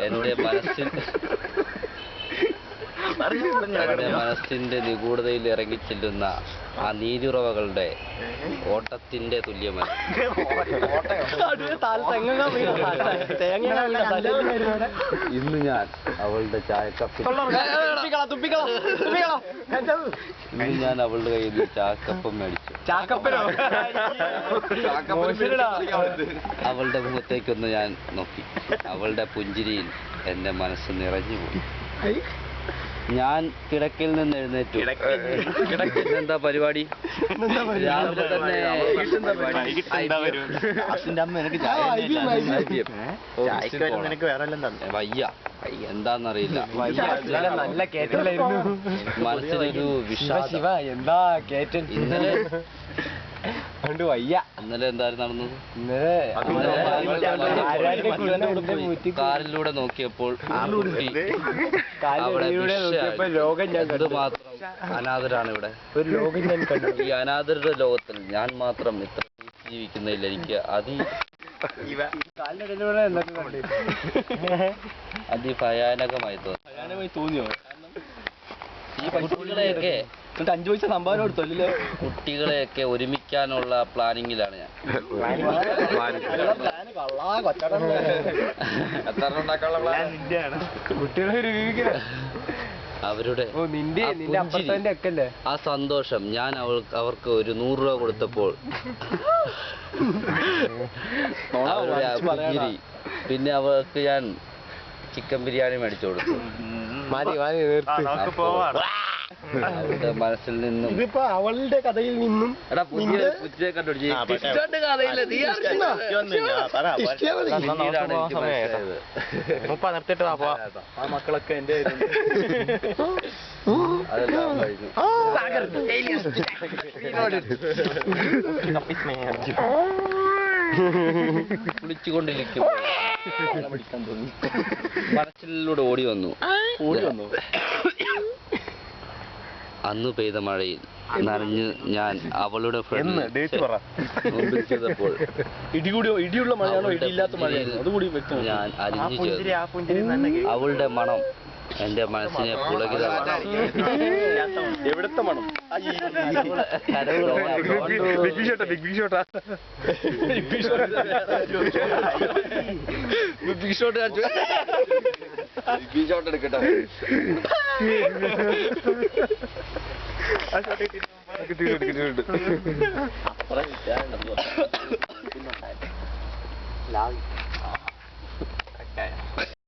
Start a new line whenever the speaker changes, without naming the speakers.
എന്റെ മനസ്സിന്റെ നിഗൂഢതയിൽ ഇറങ്ങിച്ചെല്ലുന്ന ആ നീരുറവകളുടെ ഓട്ടത്തിന്റെ തുല്യമായി ഇന്ന് ഞാൻ അവളുടെ കയ്യിൽ നിന്ന് ചായക്കപ്പം മേടിച്ചു. അവളുടെ മുഖത്തേക്കൊന്ന് ഞാൻ നോക്കി. അവളുടെ പുഞ്ചിരിയിൽ എന്റെ മനസ്സ് നിറഞ്ഞുപോയി. ഞാൻ കിടക്കിൽ നിന്ന് എഴുന്നേറ്റു. എന്താ പരിപാടി? രാവിലെ തന്നെ വയ്യ, എന്താന്നറിയില്ല. മനസ്സിലൊരു വിശ്വാസം. ഇന്നലെ എന്തായിരുന്നു നടന്നത്? കാറിലൂടെ നോക്കിയപ്പോൾ മാത്രം അനാഥരാണ് ഇവിടെ. ഈ അനാഥരുടെ ലോകത്തിൽ ഞാൻ മാത്രം ഇത്ര ജീവിക്കുന്നതിൽ എനിക്ക് അതിഭയാനകമായി തോന്നിയോ? ഈ കുട്ടികളെയൊക്കെ 5 പൈസ സംഭാവന കൊടുത്തല്ലോ. കുട്ടികളെയൊക്കെ ഒരുമിക്കാനുള്ള പ്ലാനിങ്ങിലാണ് ഞാൻ. അവരുടെ ആ സന്തോഷം ഞാൻ അവർക്ക് ഒരു 100 രൂപ കൊടുത്തപ്പോൾ പിന്നെ അവർക്ക് ഞാൻ ചിക്കൻ ബിരിയാണി മേടിച്ചു കൊടുത്തു. അവളുടെ മനസ്സിൽ നിന്നും ഇതിപ്പോ അവളുടെ കഥയിൽ നിന്നും മക്കളൊക്കെ എന്റെ കുളിച്ചുകൊണ്ടിരിക്കുമ്പോൾ മനസ്സിലൂടെ ഓടി വന്നു. അന്ന് പെയ്ത മഴയിൽ നനഞ്ഞ് ഞാൻ അവളുടെ ഇടിയുള്ള മഴയാണോ ഇടിയില്ലാത്ത മഴയാണോ അതുകൂടി ഞാൻ അരിഞ്ഞു ചേർന്നു. അവളുടെ മണം എന്റെ മനസ്സിനെ പുളകിതമാക്കി. എവിടത്തെ മണം? എടുക്കട്ടെ. അപ്പുറം